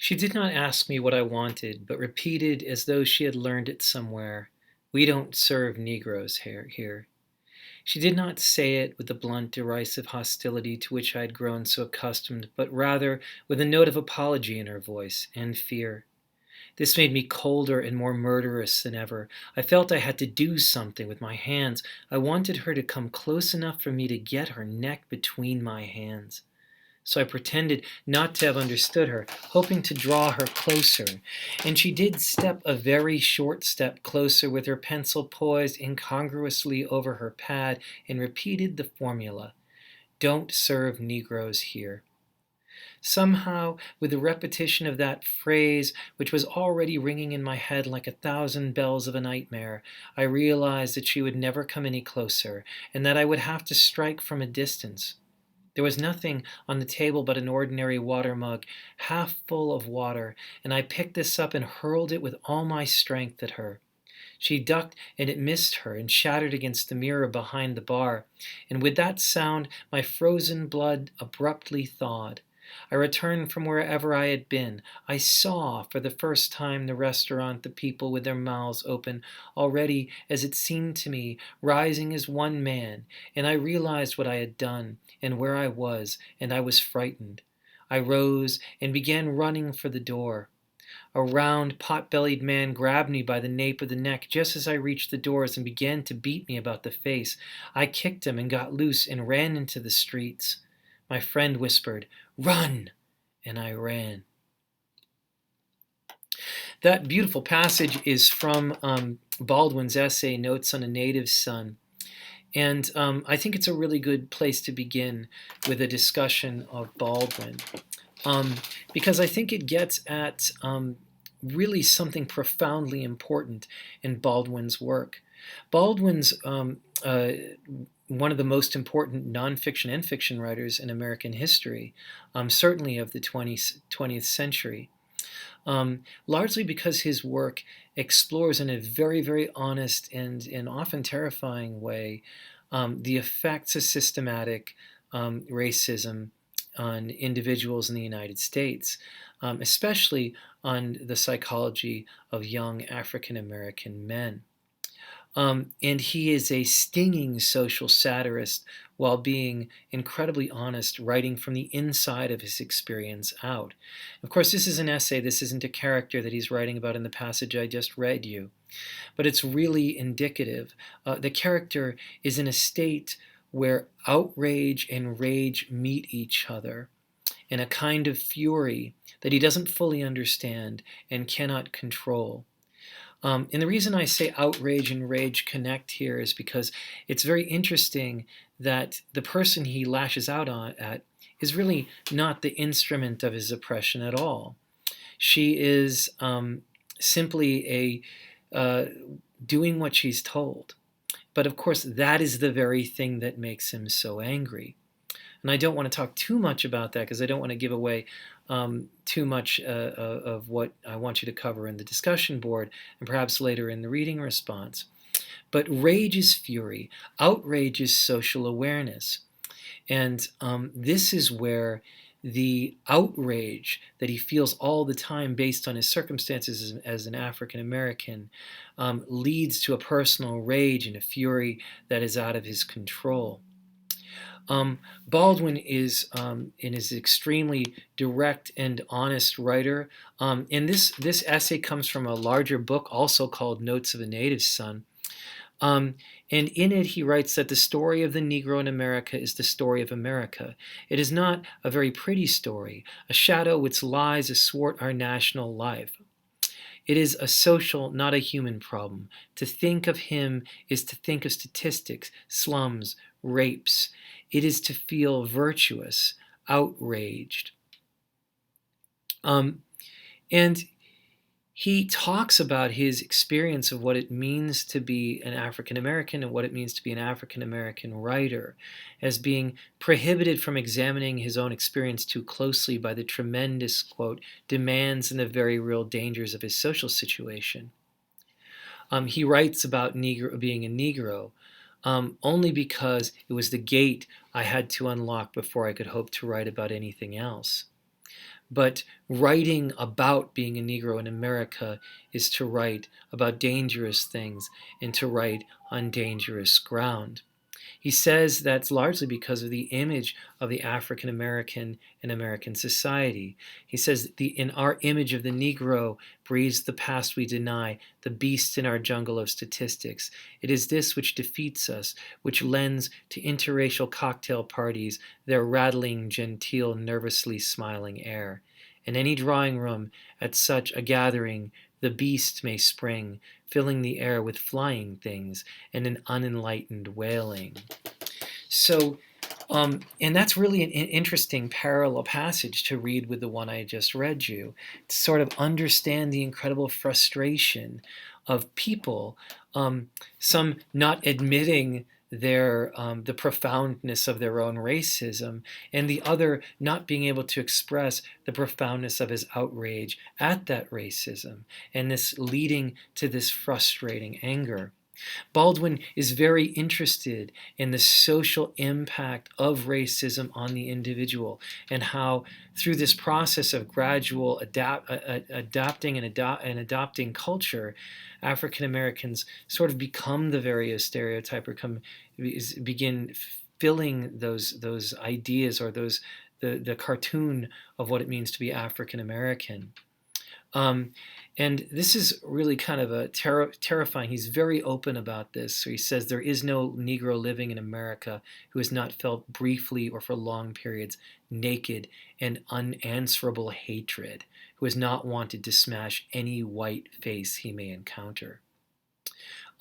She did not ask me what I wanted, but repeated as though she had learned it somewhere, "We don't serve Negroes here." She did not say it with the blunt, derisive hostility to which I had grown so accustomed, but rather with a note of apology in her voice, and fear. This made me colder and more murderous than ever. I felt I had to do something with my hands. I wanted her to come close enough for me to get her neck between my hands. So I pretended not to have understood her, hoping to draw her closer. And she did step a very short step closer with her pencil poised incongruously over her pad and repeated the formula: "Don't serve Negroes here." Somehow, with the repetition of that phrase, which was already ringing in my head like 1,000 bells of a nightmare, I realized that she would never come any closer, and that I would have to strike from a distance. There was nothing on the table but an ordinary water mug, half full of water, and I picked this up and hurled it with all my strength at her. She ducked, and it missed her and shattered against the mirror behind the bar, and with that sound my frozen blood abruptly thawed. I returned from wherever I had been. I saw for the first time the restaurant, the people with their mouths open, already, as it seemed to me, rising as one man, and I realized what I had done and where I was, and I was frightened. I rose and began running for the door. A round, pot-bellied man grabbed me by the nape of the neck just as I reached the doors and began to beat me about the face. I kicked him and got loose and ran into the streets. My friend whispered, "Run!" and I ran. That beautiful passage is from Baldwin's essay, Notes on a Native Son. And I think it's a really good place to begin with a discussion of Baldwin, because I think it gets at really something profoundly important in Baldwin's work. Baldwin's one of the most important nonfiction and fiction writers in American history, certainly of the 20th century, largely because his work explores in a very, very honest and often terrifying way the effects of systematic racism on individuals in the United States, especially on the psychology of young African American men. And he is a stinging social satirist while being incredibly honest, writing from the inside of his experience out. Of course, this is an essay. This isn't a character that he's writing about in the passage I just read you, but it's really indicative. The character is in a state where outrage and rage meet each other in a kind of fury that he doesn't fully understand and cannot control. And the reason I say outrage and rage connect here is because it's very interesting that the person he lashes out at is really not the instrument of his oppression at all. She is simply doing what she's told. But of course, that is the very thing that makes him so angry. And I don't want to talk too much about that because I don't want to give away too much of what I want you to cover in the discussion board and perhaps later in the reading response. But rage is fury, outrage is social awareness. And this is where the outrage that he feels all the time based on his circumstances as an African American leads to a personal rage and a fury that is out of his control. Baldwin is an extremely direct and honest writer. And this essay comes from a larger book also called Notes of a Native Son. And in it, he writes that the story of the Negro in America is the story of America. It is not a very pretty story, a shadow which lies athwart our national life. It is a social, not a human problem. To think of him is to think of statistics, slums, rapes. It is to feel virtuous, outraged. And he talks about his experience of what it means to be an African American and what it means to be an African American writer as being prohibited from examining his own experience too closely by the tremendous, quote, demands and the very real dangers of his social situation. He writes about being a Negro only because it was the gate I had to unlock before I could hope to write about anything else. But writing about being a Negro in America is to write about dangerous things and to write on dangerous ground. He says that's largely because of the image of the African American in American society. He says in our image of the Negro breathes the past we deny, the beast in our jungle of statistics. It is this which defeats us, which lends to interracial cocktail parties their rattling, genteel, nervously smiling air. In any drawing room at such a gathering, the beast may spring, filling the air with flying things and an unenlightened wailing. So, and that's really an interesting parallel passage to read with the one I just read you, to sort of understand the incredible frustration of people, some not admitting the profoundness of their own racism, and the other not being able to express the profoundness of his outrage at that racism, and this leading to this frustrating anger. Baldwin is very interested in the social impact of racism on the individual and how, through this process of gradual adapting and adopting culture, African Americans sort of become the various stereotype or begin filling those ideas or the cartoon of what it means to be African American. Um, and this is really kind of a terrifying. He's very open about this. So he says there is no Negro living in America who has not felt briefly or for long periods naked and unanswerable hatred, who has not wanted to smash any white face he may encounter.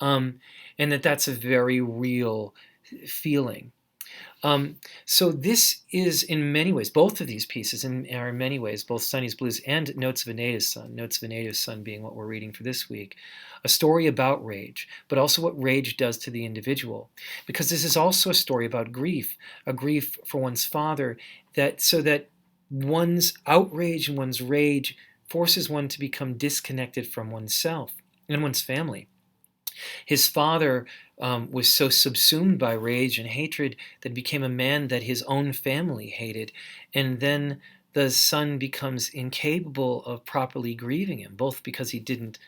Um, and that's a very real feeling. So this is in many ways, both of these pieces are in many ways, both Sonny's Blues and Notes of a Native Son, Notes of a Native Son being what we're reading for this week, a story about rage, but also what rage does to the individual. Because this is also a story about grief, a grief for one's father, so that one's outrage and one's rage forces one to become disconnected from oneself and one's family. His father was so subsumed by rage and hatred that he became a man that his own family hated. And then the son becomes incapable of properly grieving him, both because he didn't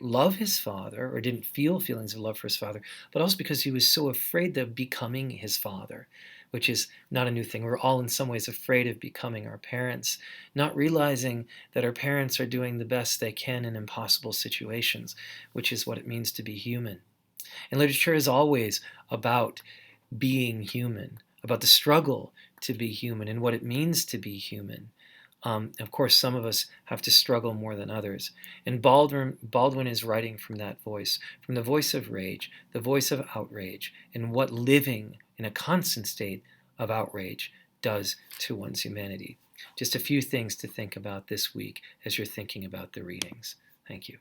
love his father or didn't feel feelings of love for his father, but also because he was so afraid of becoming his father, which is not a new thing. We're all in some ways afraid of becoming our parents, not realizing that our parents are doing the best they can in impossible situations, which is what it means to be human. And literature is always about being human, about the struggle to be human and what it means to be human. Of course, some of us have to struggle more than others. And Baldwin is writing from that voice, from the voice of rage, the voice of outrage, and what living in a constant state of outrage does to one's humanity. Just a few things to think about this week as you're thinking about the readings. Thank you.